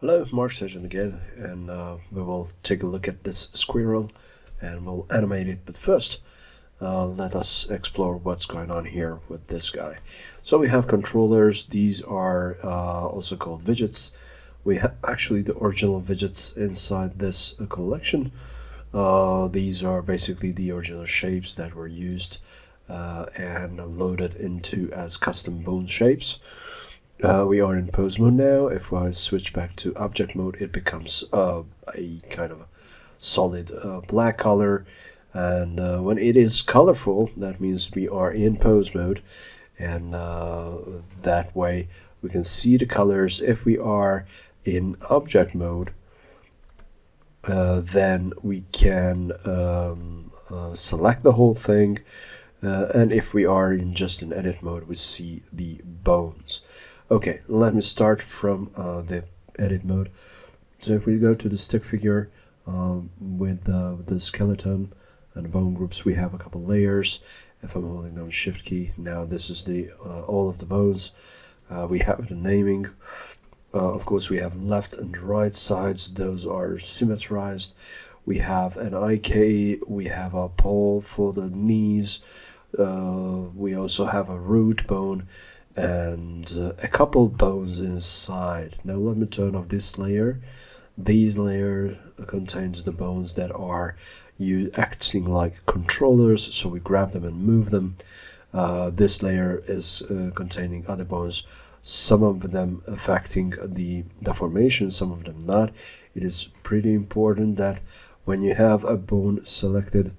Hello, Mark Session again, and we will take a look at this squirrel and we'll animate it. But first, let us explore what's going on here with this guy. So we have controllers. These are also called widgets. We have actually the original widgets inside this collection. These are basically the original shapes that were used and loaded into as custom bone shapes. We are in pose mode now. If I switch back to object mode, it becomes a kind of solid black color. And when it is colorful, that means we are in pose mode. And that way we can see the colors. If we are in object mode, then we can select the whole thing. And if we are in just an edit mode, we see the bones. Okay, let me start from the edit mode. So if we go to the stick figure with the skeleton and the bone groups, we have a couple layers. If I'm holding down Shift key, now this is the all of the bones. We have the naming. Of course, we have left and right sides. Those are symmetrized. We have an IK. We have a pole for the knees. We also have a root bone and a couple bones inside. Now let me turn off this layer. These layer contains the bones that are acting like controllers, so we grab them and move them. This layer is containing other bones, some of them affecting the deformation, some of them not. It is pretty important that when you have a bone selected,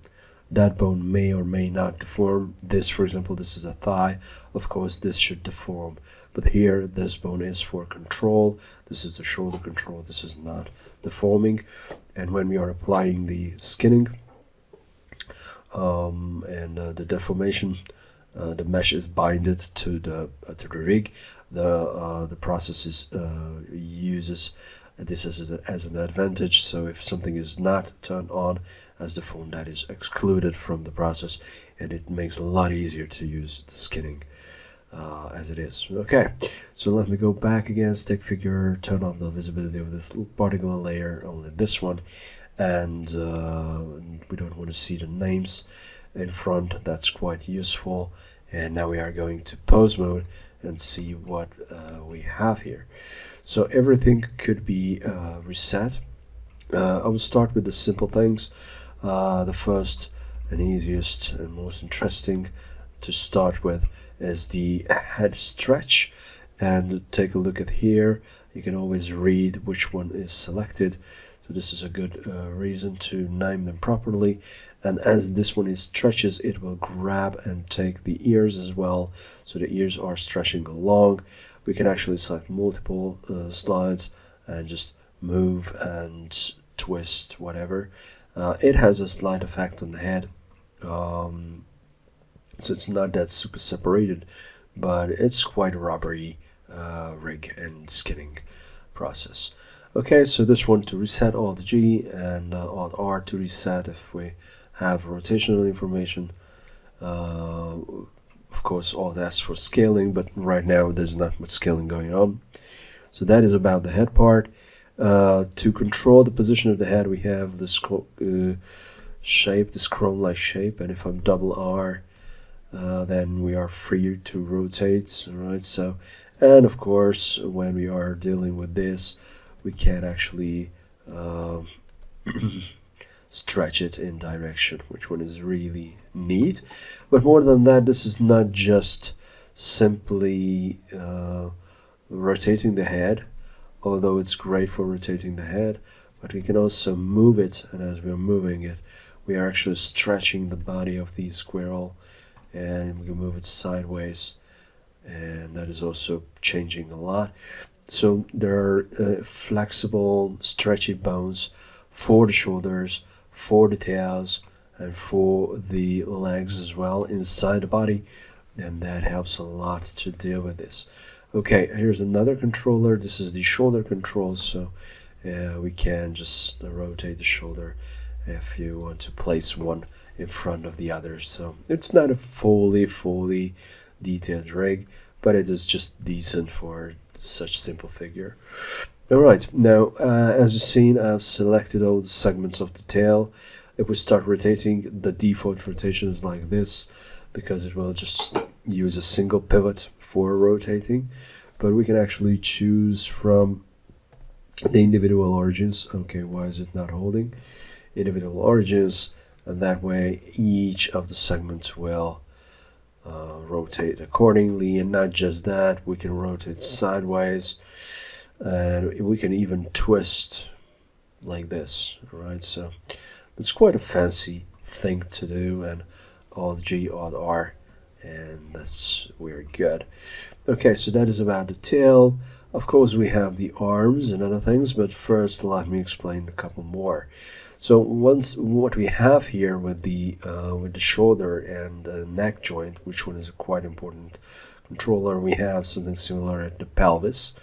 that bone may or may not deform. This, for example, this is a thigh. Of course, this should deform. But here, this bone is for control. This is the shoulder control. This is not deforming. And when we are applying the skinning and the deformation, the mesh is binded to the rig. The process is, uses this as an advantage. So if something is not turned on as deformed, that is excluded from the process, and it makes it a lot easier to use the skinning as it is. Okay, so let me go back again, stick figure, turn off the visibility of this particular layer, only this one, and we don't want to see the names in front. That's quite useful. And now we are going to pose mode and see what we have here. So everything could be reset. I will start with the simple things. The first and easiest and most interesting to start with is the head stretch. And take a look at here. You can always read which one is selected. So this is a good reason to name them properly. And as this one is stretches, it will grab and take the ears as well. So the ears are stretching along. We can actually select multiple slides and just move and twist, whatever. It has a slight effect on the head. So it's not that super separated, but it's quite a rubbery rig and skinning process. Okay, so this one to reset, Alt G and Alt R to reset if we have rotational information. Of course, Alt S for scaling, but right now there's not much scaling going on. So that is about the head part. To control the position of the head, we have this shape, this chrome-like shape, and if I'm double R, then we are free to rotate. Right? So, and of course, when we are dealing with this, we can actually stretch it in direction, which one is really neat. But more than that, this is not just simply rotating the head, although it's great for rotating the head, but we can also move it, and as we're moving it, we are actually stretching the body of the squirrel, and we can move it sideways, and that is also changing a lot. So there are flexible, stretchy bones for the shoulders, for the tails, and for the legs as well inside the body, and that helps a lot to deal with this. Okay, here's another controller. This is the shoulder control, so we can just rotate the shoulder if you want to place one in front of the other. So it's not a fully detailed rig, but it is just decent for such simple figure. Alright, now as you've seen, I've selected all the segments of the tail. If we start rotating, the default rotation is like this, because it will just use a single pivot for rotating. But we can actually choose from the individual origins. Okay, why is it not holding? Individual origins, and that way each of the segments will rotate accordingly. And not just that, we can rotate sideways, and we can even twist like this. Alright, so that's quite a fancy thing to do, and Alt G, Alt R, and that's very good. Okay, so that is about the tail. Of course, we have the arms and other things, but first let me explain a couple more. So what we have here with the shoulder and neck joint, which one is a quite important controller, we have something similar at the pelvis.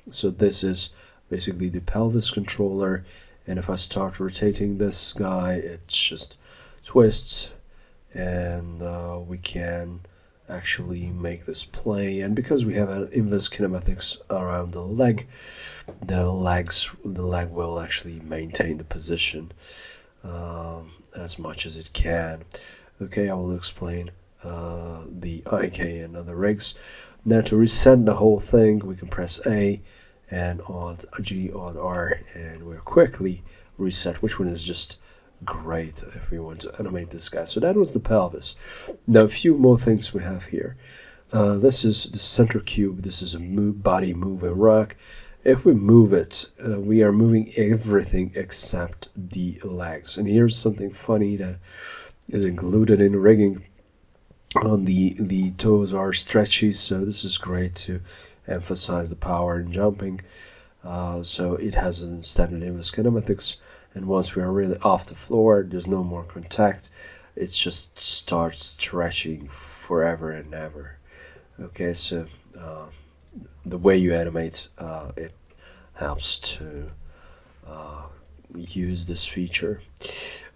So this is basically the pelvis controller, and if I start rotating this guy, it just twists, and we can actually make this play. And because we have an inverse kinematics around the leg, the leg will actually maintain the position as much as it can. Okay, I will explain the IK and other rigs. Now to reset the whole thing, we can press A and Alt G, Alt R, and we'll quickly reset, which one is just great if we want to animate this guy. So that was the pelvis. Now a few more things we have here. This is the center cube. This is a body moving rock. If we move it, we are moving everything except the legs. And here's something funny that is included in rigging. On the toes are stretchy, so this is great to emphasize the power in jumping. So it has a standard inverse kinematics, and once we are really off the floor, there's no more contact. It just starts stretching forever and ever. Okay, so the way you animate it helps to use this feature.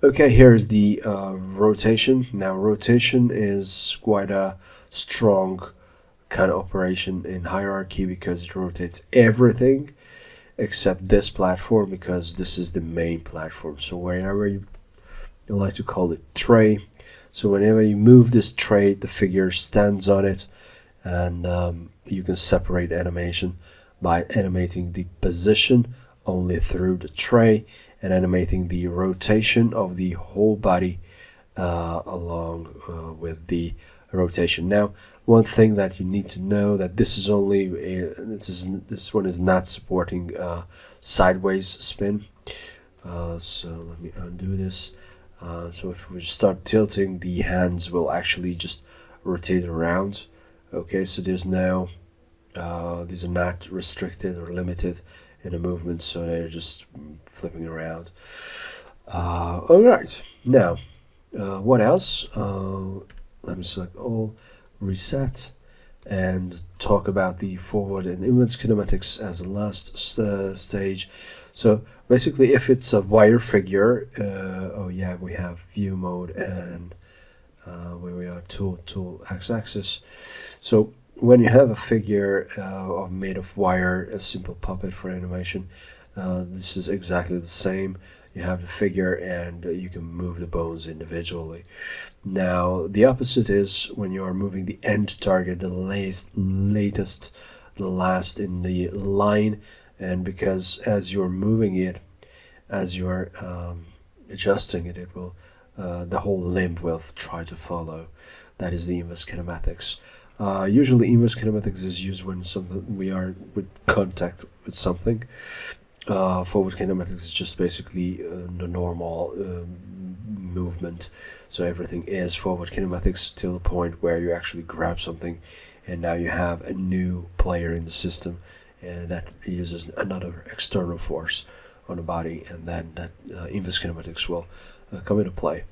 Okay, here's the rotation. Now rotation is quite a strong kind of operation in hierarchy, because it rotates everything except this platform, because this is the main platform. So wherever you like to call it tray, so whenever you move this tray, the figure stands on it, and you can separate animation by animating the position only through the tray and animating the rotation of the whole body along with the rotation. Now, one thing that you need to know, that this is only this one is not supporting sideways spin. So let me undo this. So if we start tilting, the hands will actually just rotate around. Okay, so there's no these are not restricted or limited in the movement, so they're just flipping around. All right, now what else? Let me select all, reset, and talk about the forward and inverse kinematics as a last stage. So basically, if it's a wire figure, oh yeah, we have view mode and where we are tool x-axis. So when you have a figure made of wire, a simple puppet for animation, this is exactly the same. You have the figure and you can move the bones individually. Now the opposite is when you are moving the end target, the last in the line, and because as you're moving it, as you're adjusting it, it will the whole limb will try to follow. That is the inverse kinematics. Usually inverse kinematics is used when we are with contact with something. Forward kinematics is just basically the normal movement, so everything is forward kinematics till the point where you actually grab something and now you have a new player in the system, and that uses another external force on the body, and then that inverse kinematics will come into play.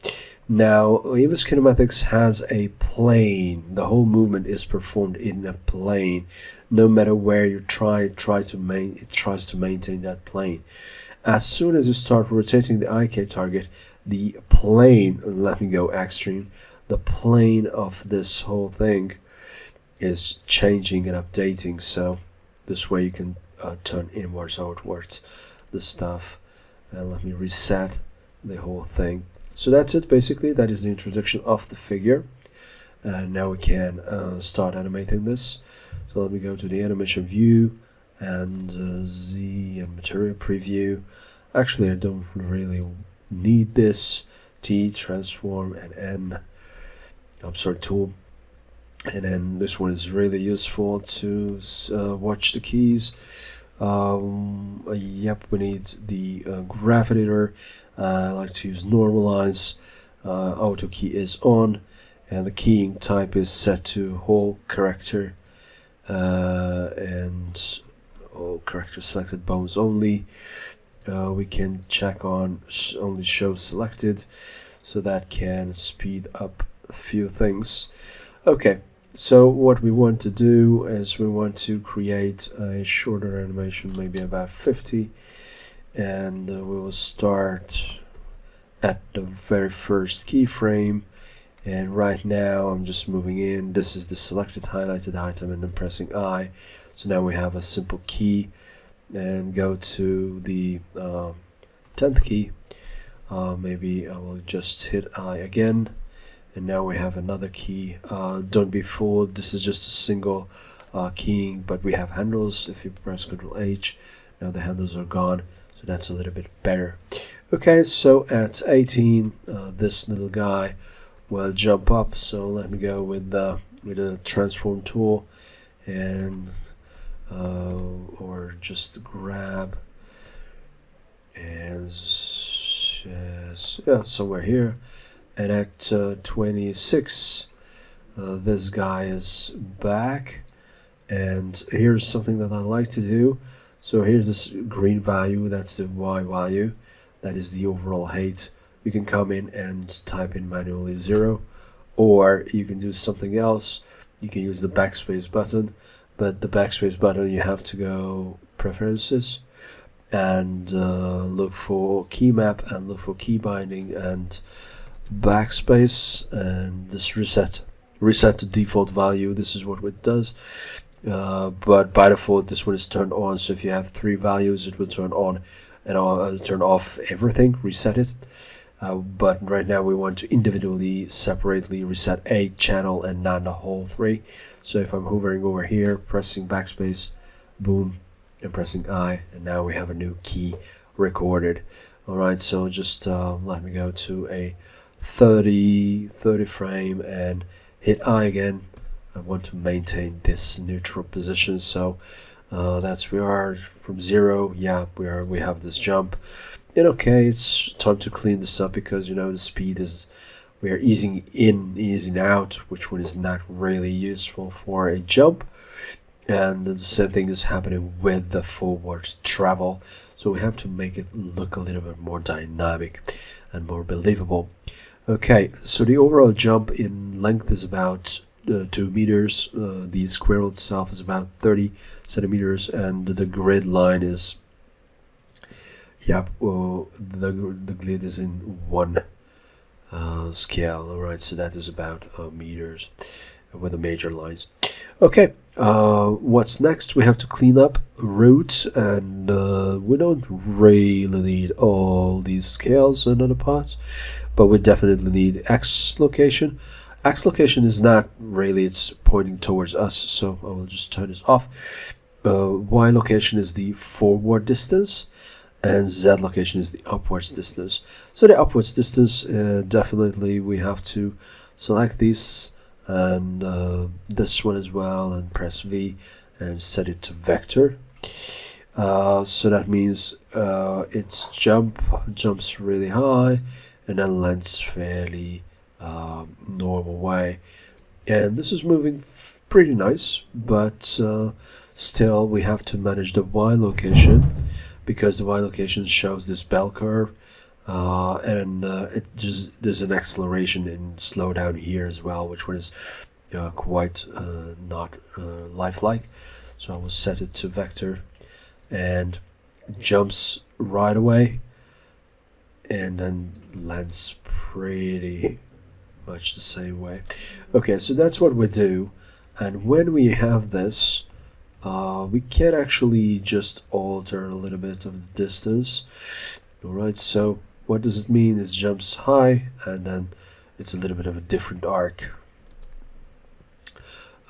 Now inverse kinematics has a plane. The whole movement is performed in a plane. No matter where you it tries to maintain that plane. As soon as you start rotating the IK target, the plane, let me go extreme, the plane of this whole thing is changing and updating. So this way you can turn inwards, outwards the stuff. And let me reset the whole thing. So that's it, basically. That is the introduction of the figure. And now we can start animating this. So let me go to the animation view and Z and material preview. Actually, I don't really need this. T, transform, and N. I'm sorry, tool. And then this one is really useful to watch the keys. Yep, we need the graph editor. I like to use normalize. Auto key is on, and the keying type is set to whole character, and all character selected, bones only. We can check on only show selected, so that can speed up a few things. Okay, so what we want to do is we want to create a shorter animation, maybe about 50, and we will start at the very first keyframe. And right now I'm just moving in. This is the selected highlighted item, and then pressing I. So now we have a simple key, and go to the 10th key. Maybe I will just hit I again, and now we have another key. Don't be fooled, this is just a single keying, but we have handles. If you press Ctrl H, now the handles are gone, so that's a little bit better. Okay, so at 18, this little guy will jump up. So let me go with the transform tool, and or just grab and yeah, somewhere here. And at 26, this guy is back, and here's something that I like to do. So here's this green value, that's the Y value, that is the overall height. You can come in and type in manually 0, or you can do something else. You can use the backspace button, but the backspace button, you have to go preferences and look for key map and look for key binding and backspace, and this reset the default value. This is what it does, but by default this one is turned on. So if you have 3 values, it will turn on and turn off everything, reset it. But right now we want to individually, separately reset a channel and not the whole 3. So if I'm hovering over here, pressing backspace, boom, and pressing I, and now we have a new key recorded. Alright, so just let me go to a 30 frame and hit I again. I want to maintain this neutral position, so that's we are from 0. Yeah, we have this jump. And okay, it's time to clean this up, because you know the speed is, we are easing in, easing out, which one is not really useful for a jump. And the same thing is happening with the forward travel, so we have to make it look a little bit more dynamic and more believable. Okay, so the overall jump in length is about 2 meters. The squirrel itself is about 30 centimeters, and the grid line is, yep, the grid is in 1 scale. Alright, so that is about meters with the major lines. Okay, what's next? We have to clean up root, and we don't really need all these scales and other parts, but we definitely need X location. X location is not really, it's pointing towards us, so I will just turn this off. Y location is the forward distance, and Z location is the upwards distance. So the upwards distance, definitely we have to select these, and this one as well, and press V and set it to vector. So that means its jumps really high, and then lands fairly normal way, and this is moving pretty nice, but still we have to manage the Y location, because the Y location shows this bell curve, and there's an acceleration and slowdown here as well, which one is quite not lifelike. So I will set it to vector, and jumps right away, and then lands pretty much the same way. Okay, so that's what we do, and when we have this, We can actually just alter a little bit of the distance. Alright, so what does it mean? It jumps high and then it's a little bit of a different arc.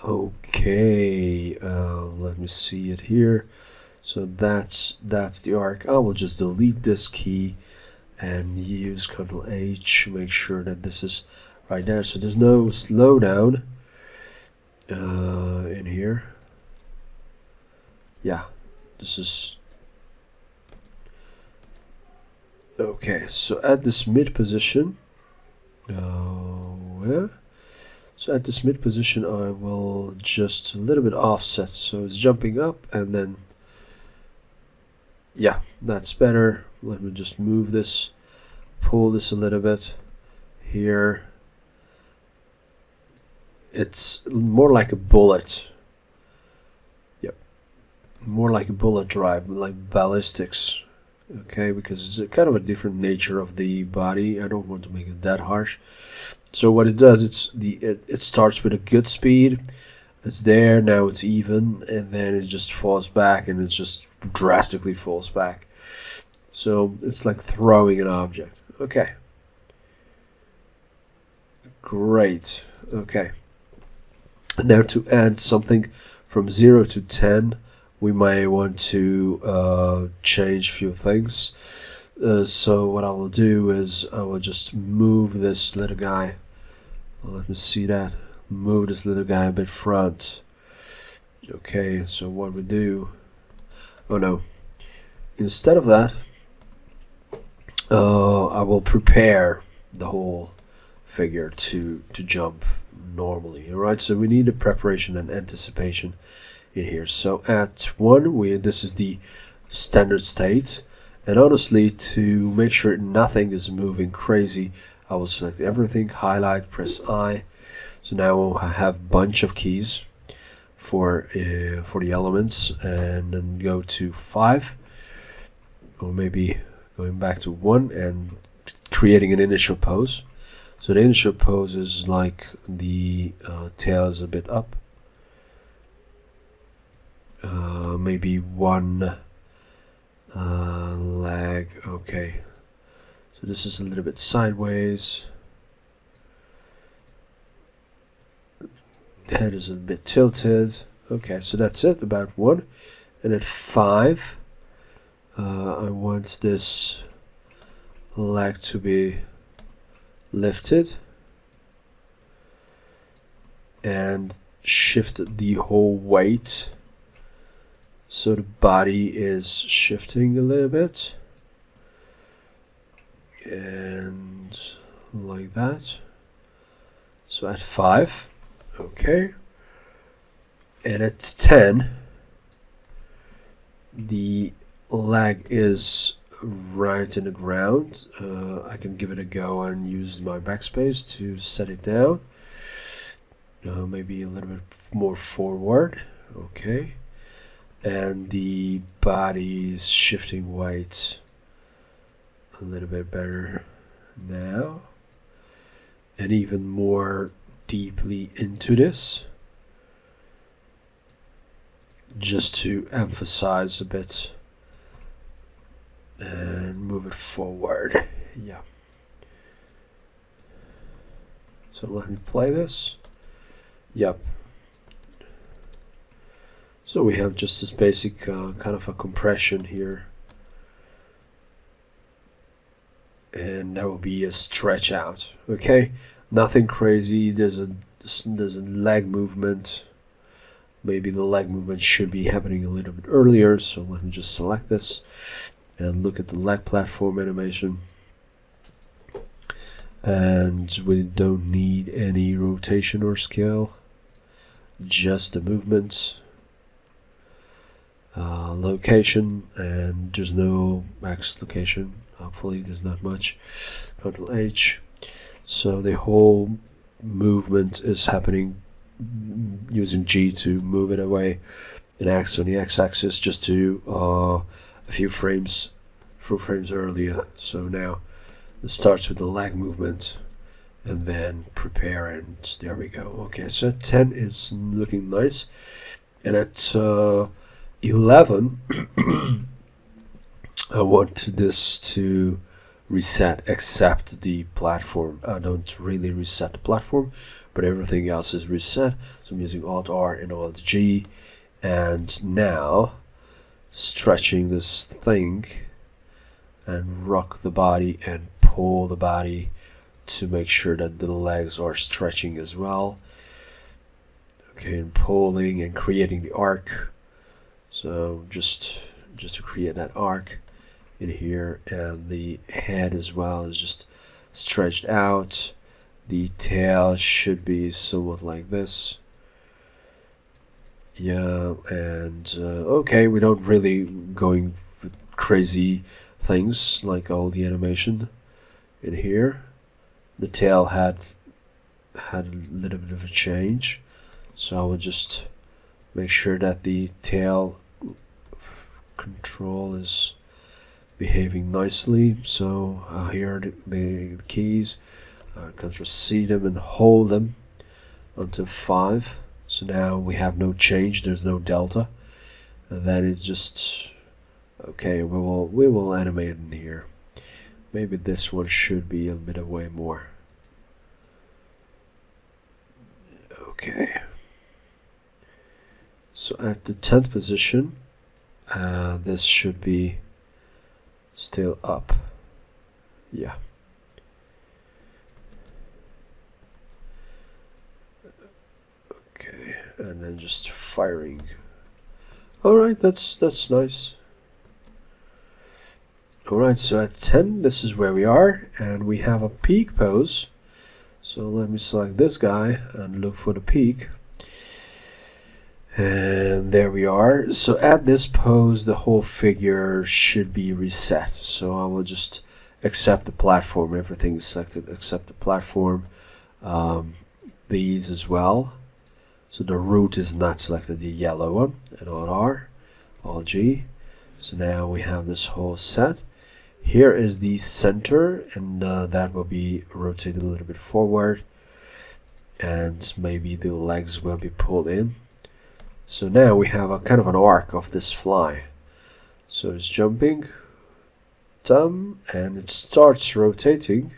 Okay, let me see it here. So that's the arc. I will just delete this key and use Ctrl H, make sure that this is right there. So there's no slowdown in here. Yeah, this is okay. So at this mid position, so at this mid position, I will just a little bit offset. So it's jumping up and then, yeah, that's better. Let me just move this, pull this a little bit here. It's more like a bullet. Yep, more like a bullet drive, like ballistics. Okay, because it's a kind of a different nature of the body. I don't want to make it that harsh. So what it does, it starts with a good speed. It's there, now it's even, and then it just falls back, and it just drastically falls back. So it's like throwing an object. Okay. Great. Okay. Now to add something from 0 to 10, we might want to change a few things. So what I will do is I will just move this little guy. Let me see that. Move this little guy a bit front. Okay, so what we do, oh no, instead of that, I will prepare the whole figure to jump normally. Alright, so we need a preparation and anticipation in here. So at 1, this is the standard state, and honestly, to make sure nothing is moving crazy, I will select everything, highlight, press I. So now I have a bunch of keys for the elements, and then go to 5, or maybe going back to 1 and creating an initial pose. So the initial pose is like the tail is a bit up, maybe one leg. Okay, so this is a little bit sideways. The head is a bit tilted. Okay, so that's it, about 1. And at 5, I want this leg to be lifted and shift the whole weight, so the body is shifting a little bit, and like that. So at 5, okay, and at 10, the leg is right in the ground. I can give it a go and use my backspace to set it down. Maybe a little bit more forward. Okay, and the body is shifting weight a little bit better now, and even more deeply into this, just to emphasize a bit and move it forward. Yeah. So let me play this. Yep. So we have just this basic kind of a compression here, and that will be a stretch out. Okay, nothing crazy. There's a leg movement. Maybe the leg movement should be happening a little bit earlier. So let me just select this and look at the leg platform animation. And we don't need any rotation or scale, just the movements, location, and there's no max location. Hopefully there's not much. Ctrl H. So the whole movement is happening using G to move it away, and X on the X-axis just to a few frames earlier. So now it starts with the leg movement and then prepare, and there we go. Okay, so 10 is looking nice. And at 11 I want this to reset except the platform. I don't really reset the platform, but everything else is reset. So I'm using Alt R and Alt G, and now stretching this thing and rock the body and pull the body to make sure that the legs are stretching as well. Okay, and pulling and creating the arc. So just to create that arc in here, and the head as well is just stretched out. The tail should be somewhat like this. Yeah, and okay, we don't really going with crazy things like all the animation in here. The tail had a little bit of a change, so I will just make sure that the tail control is behaving nicely. So here are the keys. Control C them and hold them until 5. So now we have no change, there's no delta, and then it's just okay. We will animate in here. Maybe this one should be a bit away more. Okay. So at the 10th position, this should be still up. Yeah. Okay, and then just firing. All right, that's nice. All right, so at 10, this is where we are, and we have a peak pose. So let me select this guy and look for the peak. And there we are. So at this pose, the whole figure should be reset. So I will just accept the platform. Everything is selected except the platform. These as well. So the root is not selected, the yellow one. And Alt R, Alt G. So now we have this whole set. Here is the center, and that will be rotated a little bit forward. And maybe the legs will be pulled in. So now we have a kind of an arc of this fly. So it's jumping, thumb, and it starts rotating.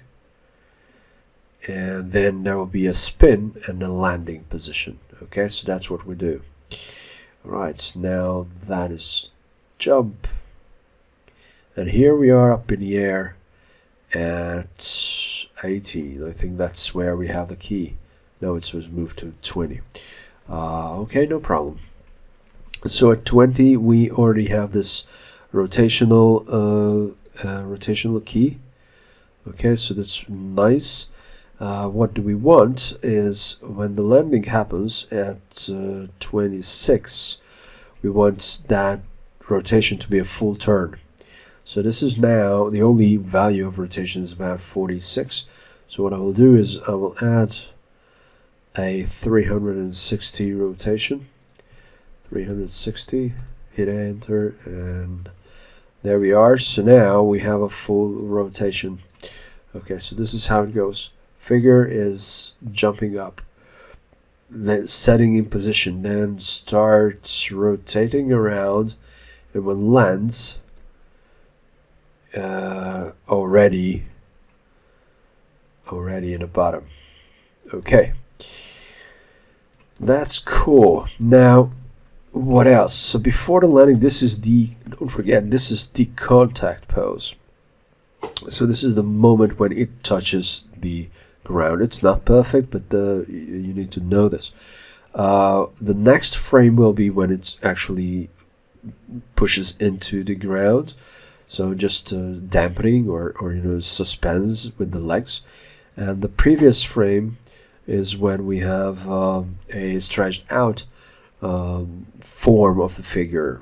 And then there will be a spin and a landing position. Okay, so that's what we do. Alright, now that is jump. And here we are up in the air at 18. I think that's where we have the key. No, it was moved to 20. Okay, no problem. So at 20 we already have this rotational key. Okay, so that's nice. What do we want is when the landing happens at 26, we want that rotation to be a full turn. So this is now the only value of rotation is about 46. So what I will do is I will add a 360 rotation. 360, hit enter, and there we are. So now we have a full rotation. Okay, so this is how it goes. Figure is jumping up, then setting in position, then starts rotating around, and when lands, already in the bottom. Okay, that's cool. Now what else? So before the landing, this is the, don't forget, this is the contact pose. So this is the moment when it touches the ground. It's not perfect, but you need to know this. The next frame will be when it's actually pushes into the ground. So just dampening or suspense with the legs. And the previous frame is when we have a stretched out form of the figure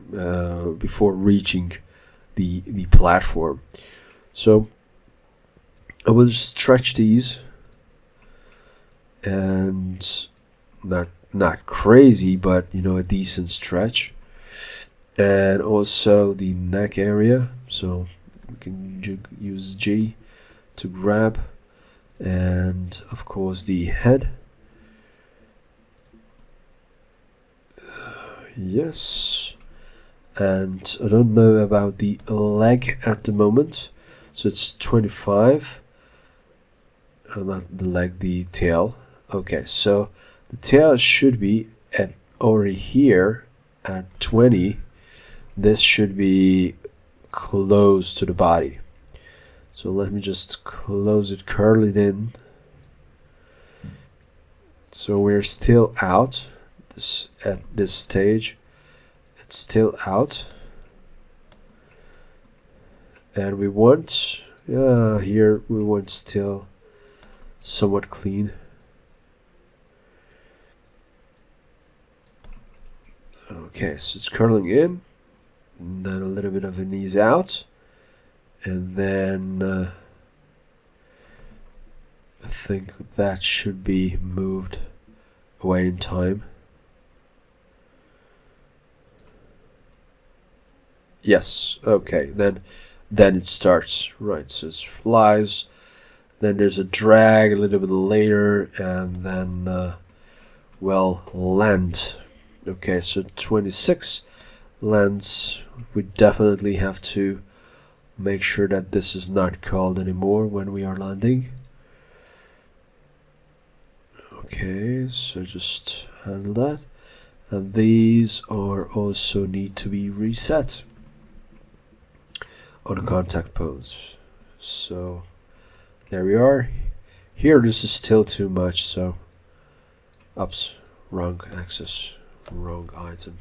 before reaching the platform. So I will just stretch these, and not crazy, but a decent stretch. And also the neck area, so we can use G to grab, and of course the head. Yes. And I don't know about the leg at the moment. So it's 25. Not the leg, the tail. Okay, so the tail should be at already here at 20. This should be close to the body. So let me just close it, curl it in. So we're still out at this stage. It's still out. And we want, here we want still somewhat clean. Okay, so it's curling in, and then a little bit of an ease out, and then I think that should be moved away in time. Yes, okay, then it starts, right, so it flies, then there's a drag a little bit later, and then, well, land. Okay, so 26 lands. We definitely have to make sure that this is not called anymore when we are landing. Okay, so just handle that. And these are also need to be reset on the contact pose. So there we are. Here this is still too much, so oops, wrong axis, wrong item.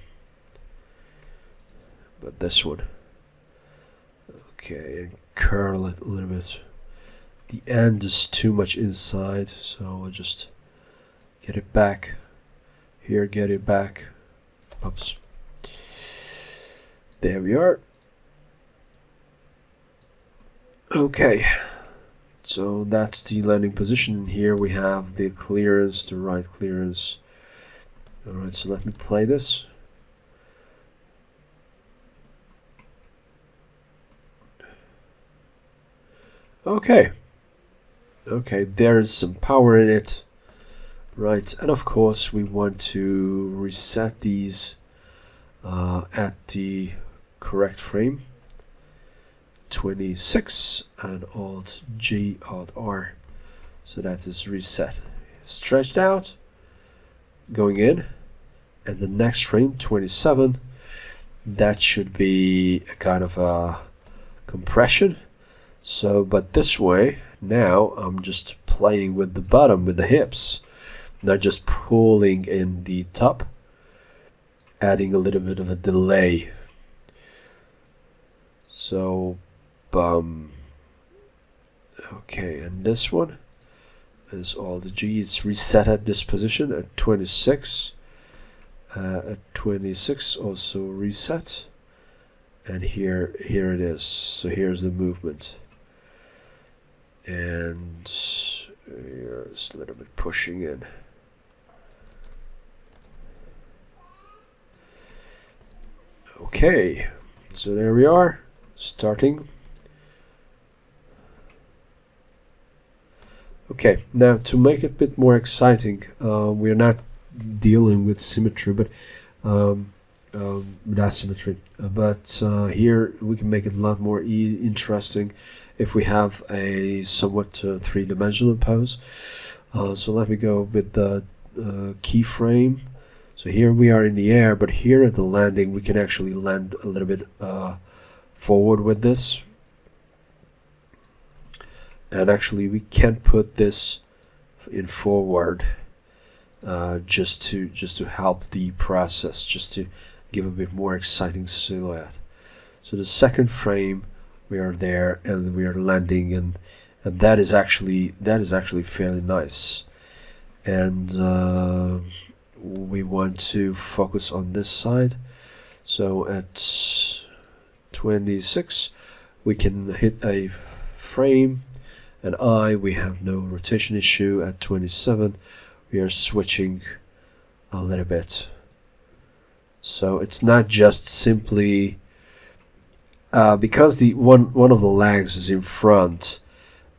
But this one. Okay, and curl it a little bit. The end is too much inside, so I'll just get it back. Here, get it back. Oops. There we are. Okay, so that's the landing position. Here we have the clearance, the right clearance. Alright, so let me play this. Okay, there is some power in it. Right, and of course we want to reset these at the correct frame. 26 and Alt G, Alt R. So that is reset. Stretched out, going in, and the next frame, 27, that should be a kind of a compression. So, but this way, now I'm just playing with the bottom, with the hips, not just pulling in the top, adding a little bit of a delay. So, okay, and this one is all the G. It's reset at this position at 26. At 26 also reset, and here it is. So here's the movement, and here's a little bit pushing in. Okay, so there we are, starting. Okay, now to make it a bit more exciting, we're not dealing with symmetry, but with asymmetry. But here we can make it a lot more interesting if we have a somewhat three-dimensional pose. So let me go with the keyframe. So here we are in the air, but here at the landing we can actually land a little bit forward with this. And actually we can put this in forward just to help the process, just to give a bit more exciting silhouette. So the second frame we are there and we are landing, and that is actually fairly nice. And we want to focus on this side. So at 26 we can hit a frame, and we have no rotation issue. At 27 we are switching a little bit. So it's not just simply because the one of the legs is in front,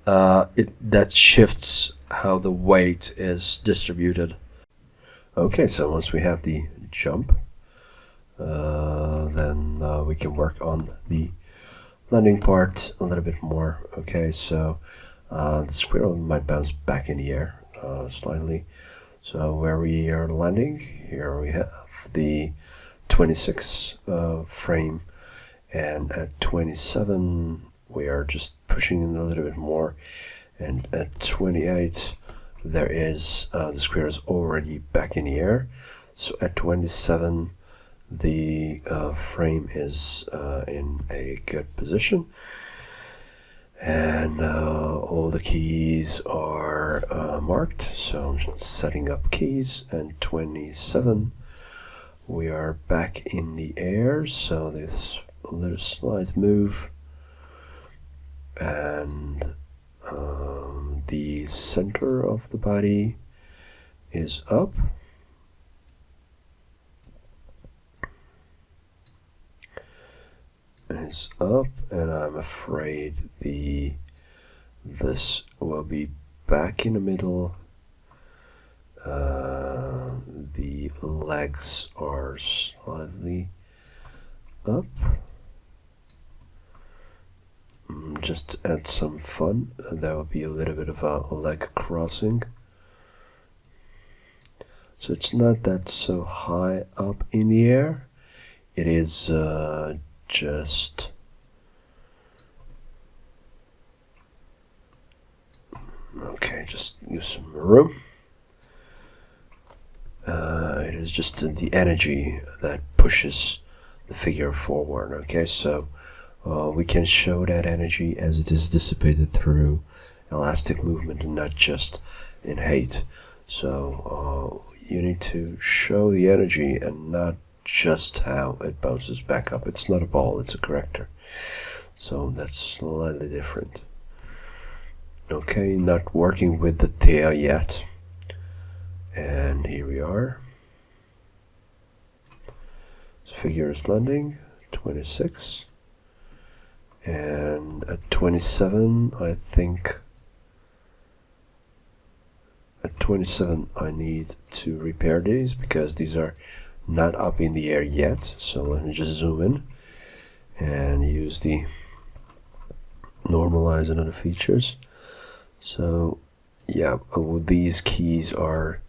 that shifts how the weight is distributed. Okay, so once we have the jump, then we can work on the landing part a little bit more. Okay, so the squirrel might bounce back in the air slightly. So where we are landing, here we have the 26 frame, and at 27 we are just pushing in a little bit more, and at 28 there is the squirrel is already back in the air. So at 27 the frame is in a good position, and all the keys are marked. So I'm setting up keys, and 27 we are back in the air. So this little slight move, and the center of the body is up. Is up, and I'm afraid this will be back in the middle. The legs are slightly up. Just to add some fun, there will be a little bit of a leg crossing. So it's not that so high up in the air. It is just okay, just use some room. It is just the energy that pushes the figure forward. Okay, so we can show that energy as it is dissipated through elastic movement and not just in height. So you need to show the energy and not just how it bounces back up. It's not a ball, it's a corrector. So that's slightly different. Okay, not working with the tail yet. And here we are. This figure is landing, 26. And at 27, I think at 27 I need to repair these because these are not up in the air yet. So let me just zoom in and use the normalize and other features. So yeah, these keys are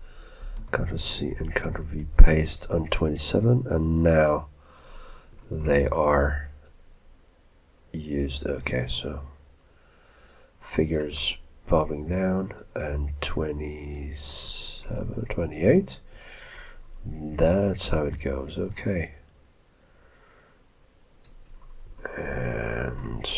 Ctrl C and Ctrl V paste on 27, and now they are used. Okay, so figures bobbing down, and 27, 28. That's how it goes. Okay. And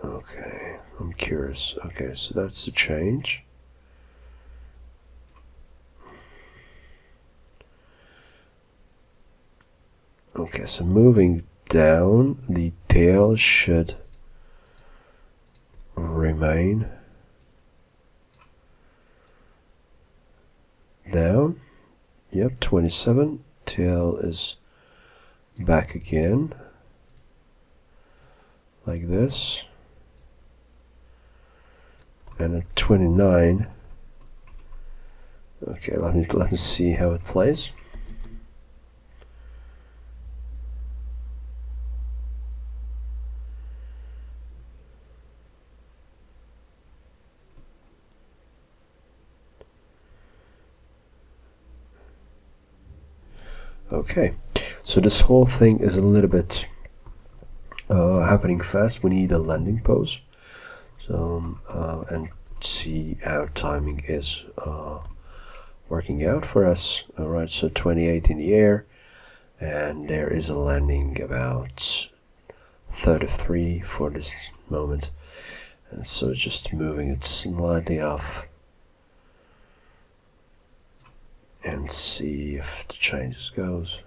okay, I'm curious. Okay, so that's the change. Okay, so moving down, the tail should remain down. Yep, 27. Tail is back again, like this. And at 29, okay, let me see how it plays. Okay, so this whole thing is a little bit happening fast. We need a landing pose. So and see how timing is working out for us. All right, so 28 in the air, and there is a landing about 33 for this moment. And so just moving it slightly off and see if the changes goes.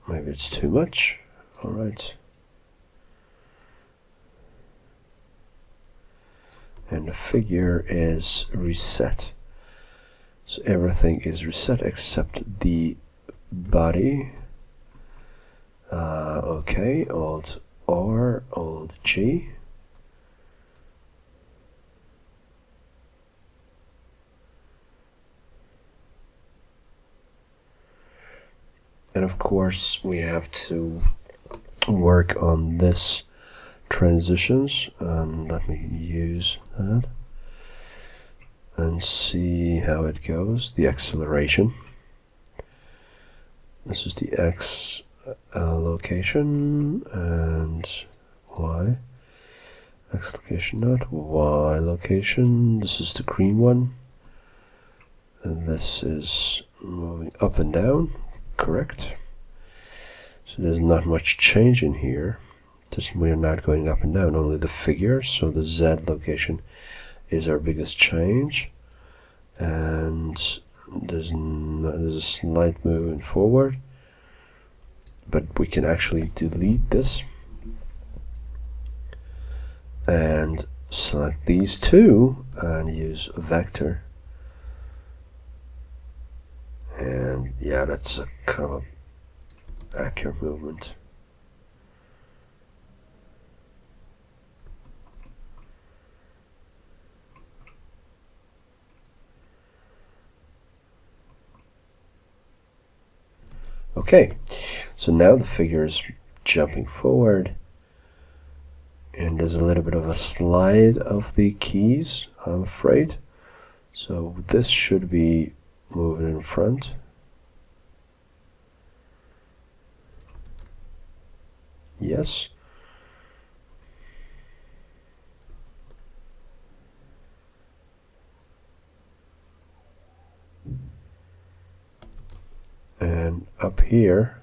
Maybe it's too much. All right. And the figure is reset. So everything is reset except the body. Okay, Alt R, Alt G. And of course we have to work on this transitions, and let me use that and see how it goes. The acceleration, this is the X location, and Y X location, not Y location. This is the green one, and this is moving up and down, correct? So there's not much change in here. We're not going up and down, only the figure. So the Z location is our biggest change, and there's a slight movement forward, but we can actually delete this and select these two and use a vector. And yeah, that's a kind of accurate movement. Okay, so now the figure is jumping forward, and there's a little bit of a slide of the keys, I'm afraid. So this should be moving in front. Yes. And up here,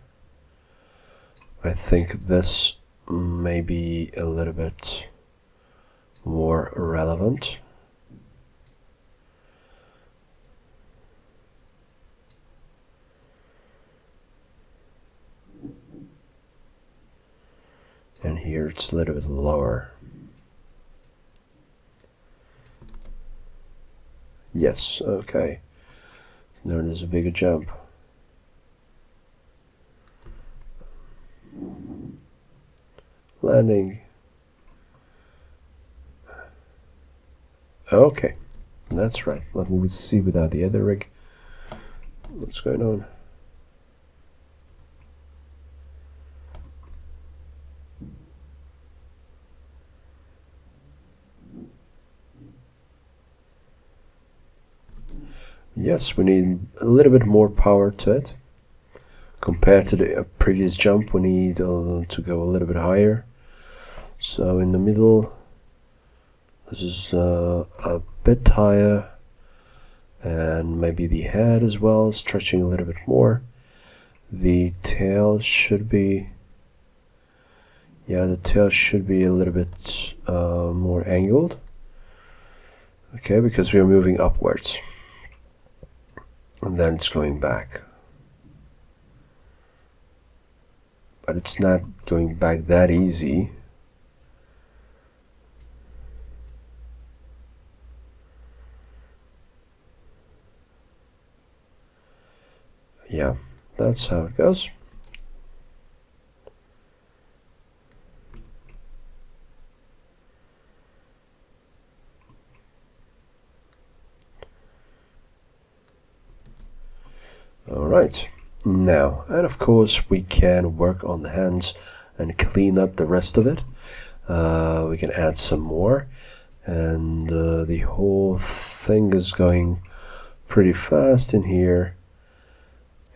I think this may be a little bit more relevant. And here it's a little bit lower. Yes, okay. Now there's a bigger jump. Landing. Okay, that's right. Let me see without the other rig. What's going on? Yes, we need a little bit more power to it. Compared to the previous jump, we need to go a little bit higher. So in the middle, this is a bit higher, and maybe the head as well, stretching a little bit more. The tail should be, yeah, the tail should be a little bit more angled. Okay, because we are moving upwards, and then it's going back. But it's not going back that easy. Yeah, that's how it goes. All right. Now, and of course we can work on the hands and clean up the rest of it. We can add some more, and the whole thing is going pretty fast in here,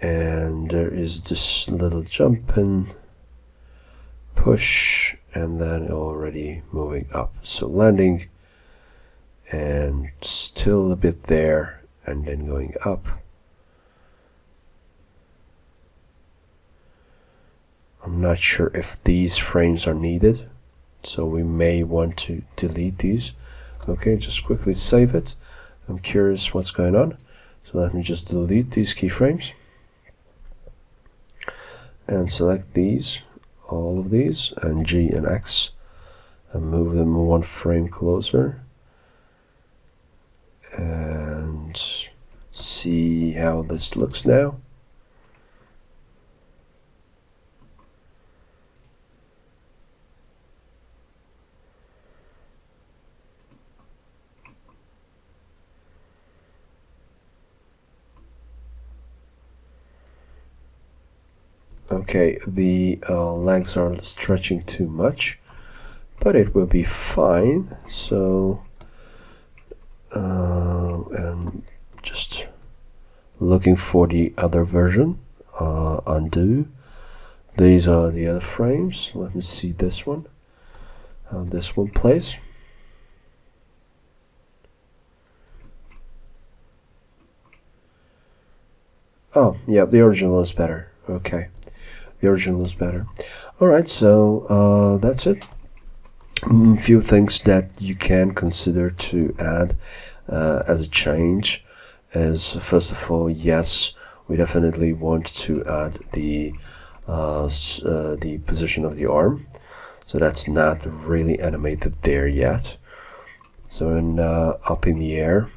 and there is this little jump and push, and then already moving up. So landing and still a bit there, and then going up. I'm not sure if these frames are needed, so we may want to delete these. Okay, just quickly save it. I'm curious what's going on, so let me just delete these keyframes and select these, all of these, and G and X, and move them one frame closer and see how this looks now. Okay, the legs are stretching too much, but it will be fine. So and just looking for the other version. Undo. These are the other frames. Let me see this one, how this one plays. Oh yeah, the original is better. Okay, the original is better. Alright, so that's it. Few things that you can consider to add as a change is, first of all, yes, we definitely want to add the position of the arm. So that's not really animated there yet. So in up in the air,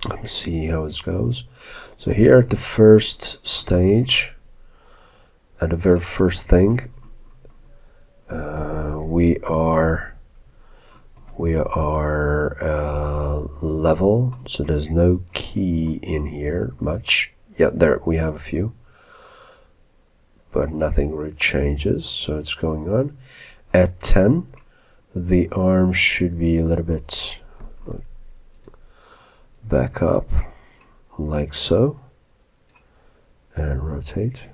let me see how it goes. So here at the first stage, at the very first thing, we are level, so there's no key in here much. Yeah, there we have a few, but nothing really changes, so it's going on. At 10, the arm should be a little bit back up, like so, and rotate.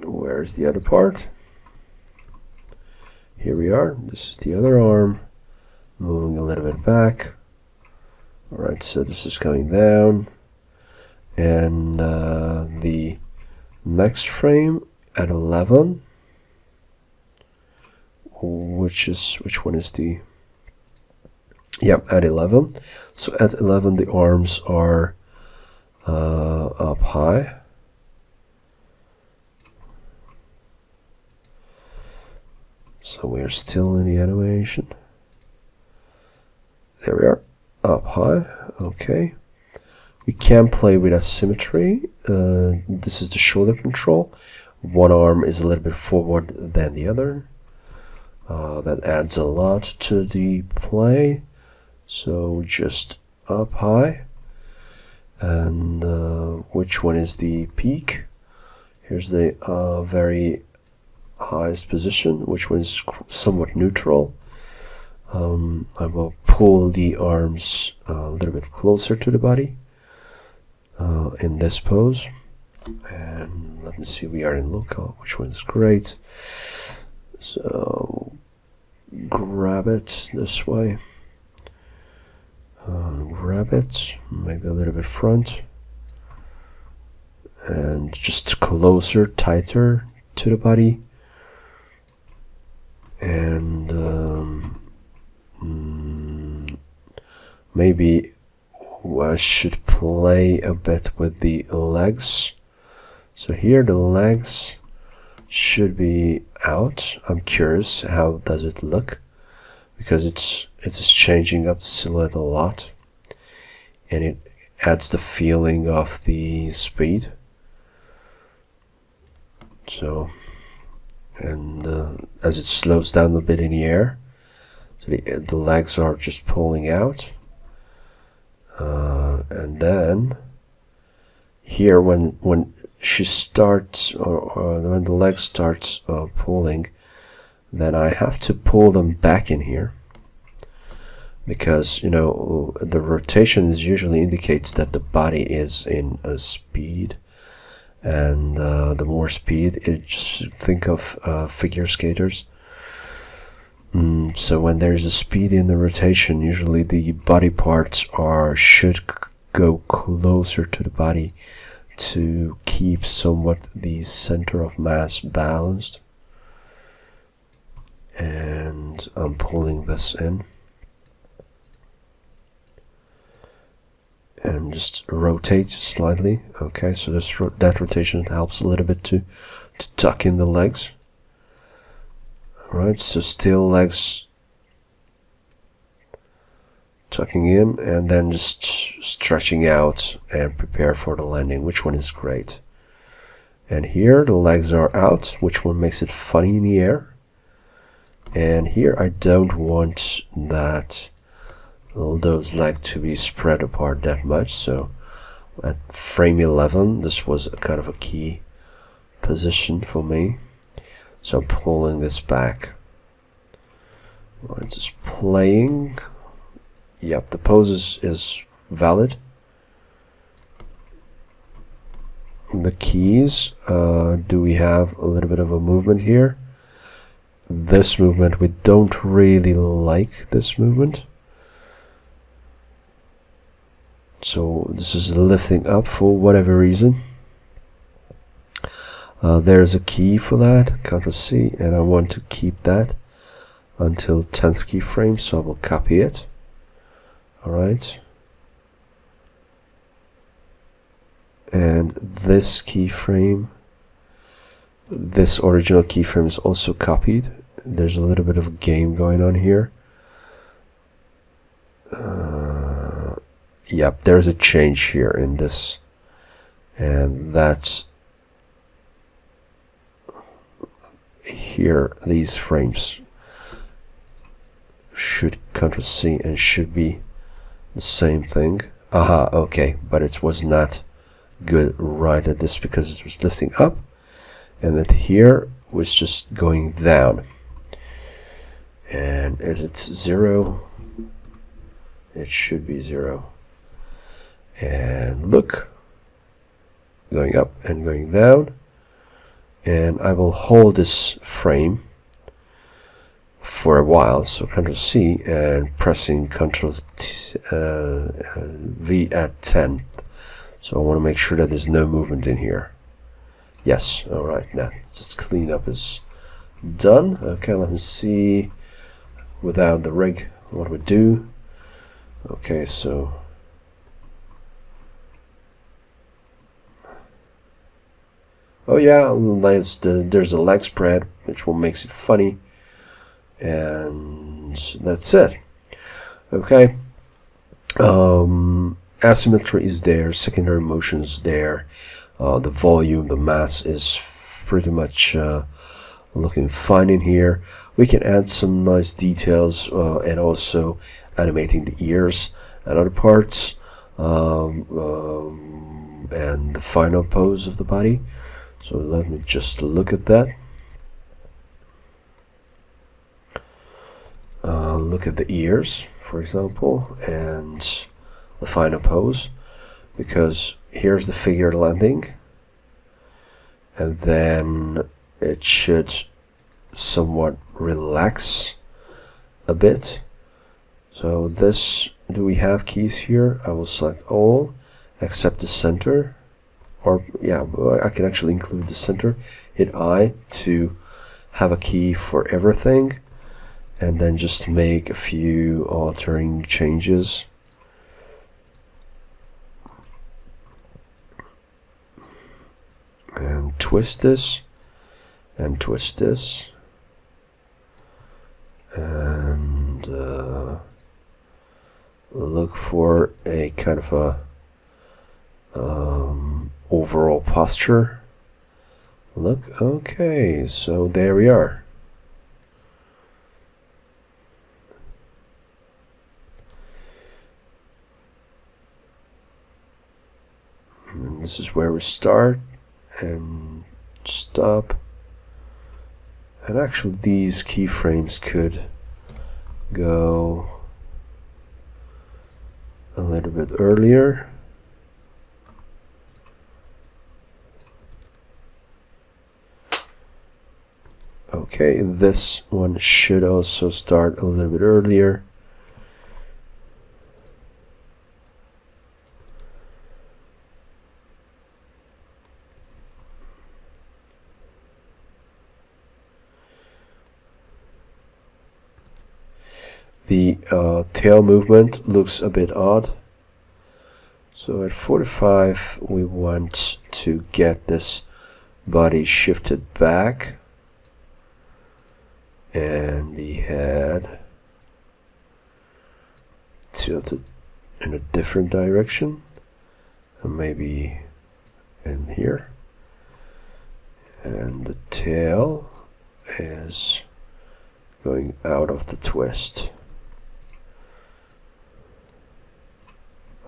Where's the other part? Here we are. This is the other arm, moving a little bit back. Alright, so this is going down, and the next frame at 11, which one is the, yep, at 11. So at 11 the arms are up high. So we're still in the animation. There we are, up high. Okay. We can play with asymmetry. This is the shoulder control. One arm is a little bit forward than the other. That adds a lot to the play. So just up high. And which one is the peak? Here's the very highest position, which was somewhat neutral. I will pull the arms a little bit closer to the body in this pose, and let me see, we are in local, which one is great. So grab it this way, grab it maybe a little bit front, and just closer, tighter to the body. And maybe I should play a bit with the legs. So here the legs should be out. I'm curious, how does it look? Because it's changing up the silhouette a lot, and it adds the feeling of the speed. So, and as it slows down a bit in the air, so the legs are just pulling out, and then here when she starts, or when the leg starts pulling, then I have to pull them back in here, because, you know, the rotation is usually indicates that the body is in a speed, and the more speed, just think of figure skaters. So when there's a speed in the rotation, usually the body parts should go closer to the body to keep somewhat the center of mass balanced. And I'm pulling this in, and just rotate slightly. Okay, so that rotation helps a little bit to tuck in the legs. Alright, so still legs tucking in, and then just stretching out and prepare for the landing, which one is great. And here the legs are out, which one makes it funny in the air. And here I don't want those legs to be spread apart that much, so at frame 11. This was a kind of a key position for me, so I'm pulling this back. It's just playing. Yep, the pose is valid. The keys, do we have a little bit of a movement here? This movement, we don't really like this movement. So this is lifting up for whatever reason. There's a key for that, Ctrl C, and I want to keep that until 10th keyframe, so I will copy it. Alright. And this keyframe, this original keyframe is also copied. There's a little bit of a game going on here. Yep, there's a change here in this, and that's here. These frames should Ctrl C and should be the same thing. Aha, okay, but it was not good right at this because it was lifting up, and that here was just going down. And as it's 0, it should be 0. And look, going up and going down. And I will hold this frame for a while, so Ctrl C and pressing Ctrl V at 10. So I want to make sure that there's no movement in here. Yes, alright, now just cleanup is done. Okay, let me see without the rig what we do. Okay, so oh yeah, there's a leg spread, which will makes it funny, and that's it. Okay, asymmetry is there, secondary motion is there, the volume, the mass is pretty much looking fine in here. We can add some nice details and also animating the ears and other parts, and the final pose of the body. So let me just look at that. Look at the ears, for example, and the final pose, because here's the figure landing, and then it should somewhat relax a bit. So this, do we have keys here? I will select all except the center, or yeah, I can actually include the center. Hit I to have a key for everything, and then just make a few altering changes. And twist this, and twist this, and look for a kind of a overall posture. Look, okay, so there we are. And this is where we start and stop. And actually these keyframes could go a little bit earlier. Okay, this one should also start a little bit earlier. The tail movement looks a bit odd. So at 45 we want to get this body shifted back and the head tilted in a different direction, and maybe in here, and the tail is going out of the twist.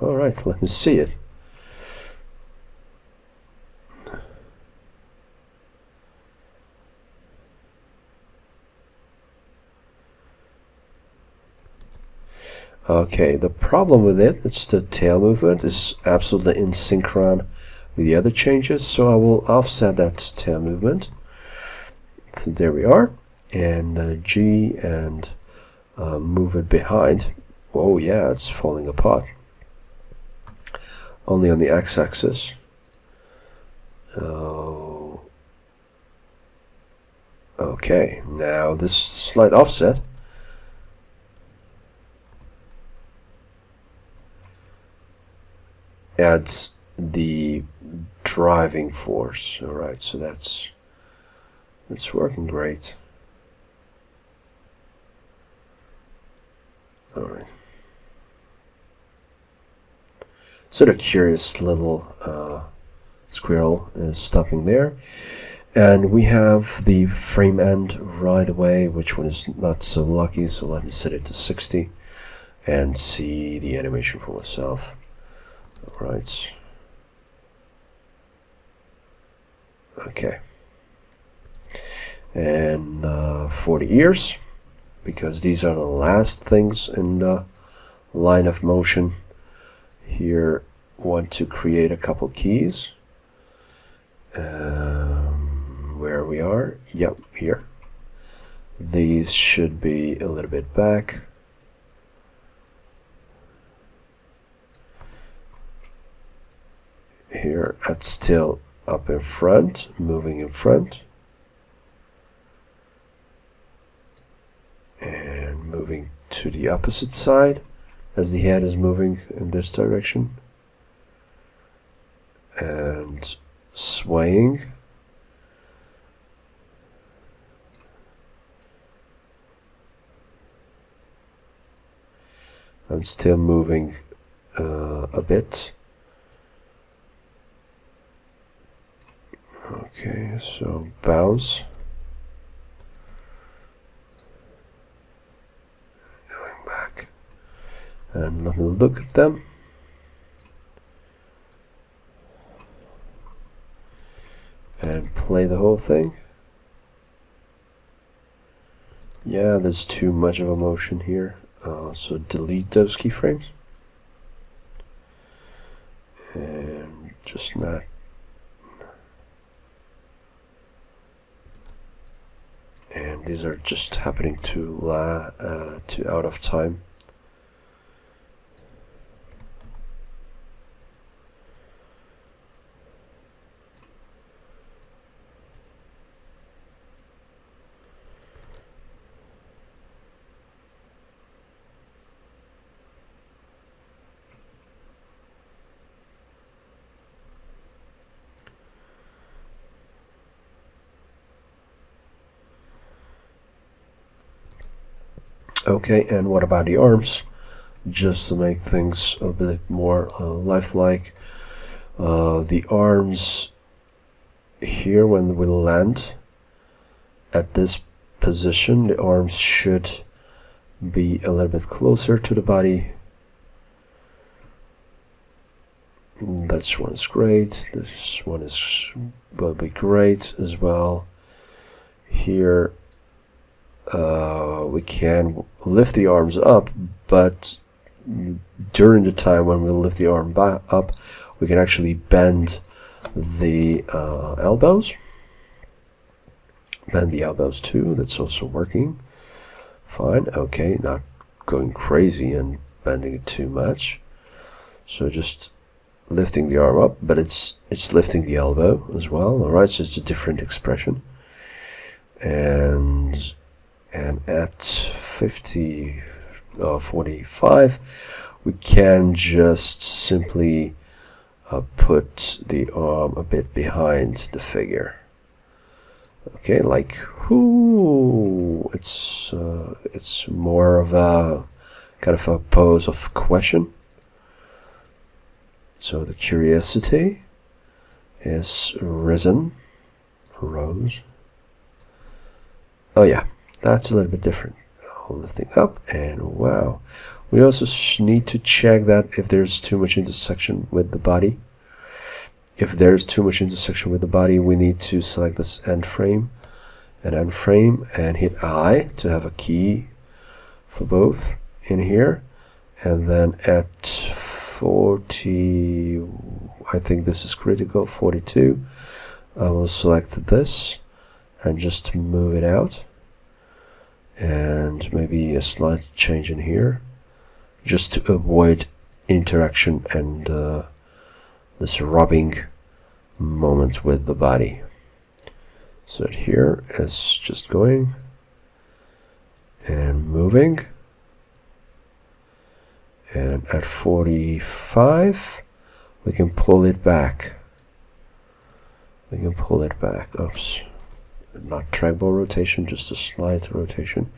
Alright, let me see it. Okay, the problem with it's the tail movement is absolutely in synchron with the other changes, so I will offset that tail movement. So there we are, and G, and move it behind. Oh yeah, it's falling apart. Only on the x-axis. Okay, now this slight offset adds the driving force. All right, so that's working great. All right. So the curious little squirrel is stopping there. And we have the frame end right away, which one is not so lucky, so let me set it to 60 and see the animation for myself. Alright. Okay. And for the ears, because these are the last things in the line of motion, here want to create a couple keys. Where we are, yep, here. These should be a little bit back. Here, it's still up in front, moving in front. And moving to the opposite side as the head is moving in this direction. And swaying. And still moving a bit. Okay, so bounce. Going back. And let me look at them. And play the whole thing. Yeah, there's too much of a motion here. So delete those keyframes. And just not. And these are just happening to out of time. Okay, and what about the arms? Just to make things a bit more lifelike. The arms here, when we land at this position, the arms should be a little bit closer to the body. This one is great. This one will be great as well. Here we can lift the arms up, but during the time when we lift the arm up, we can actually bend the elbows. Bend the elbows too. That's also working fine. Okay, not going crazy and bending it too much. So just lifting the arm up, but it's lifting the elbow as well. All right, so it's a different expression. And at 45, we can just simply put the arm a bit behind the figure. Okay, like whoo! It's more of a kind of a pose of question. So the curiosity is rose. Oh yeah. That's a little bit different. Lifting up, and wow. We also need to check that if there's too much intersection with the body. If there's too much intersection with the body, we need to select this end frame and hit I to have a key for both in here. and then at 40, I think this is critical, 42, I will select this and just move it out, and maybe a slight change in here just to avoid interaction and this rubbing moment with the body. So here is just going and moving, and at 45 we can pull it back. Oops, not trackball rotation, just a slight rotation.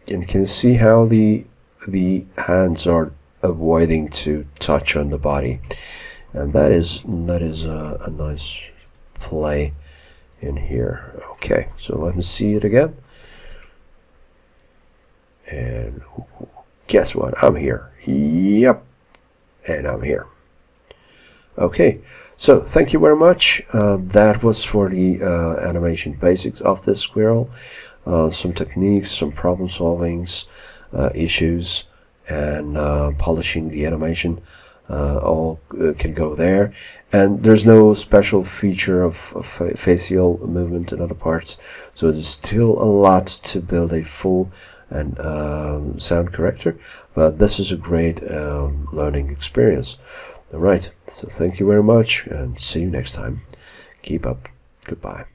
And you can see how the hands are avoiding to touch on the body, and that is a nice play in here. Okay, so let me see it again, and guess what, I'm here. Yep, and I'm here. Okay, so thank you very much. That was for the animation basics of this Squirrel. Some techniques, some problem solvings, issues, and polishing the animation, all can go there. And there's no special feature of facial movement in other parts, so there's still a lot to build a full and sound corrector, but this is a great learning experience. Alright, so thank you very much, and see you next time. Keep up. Goodbye.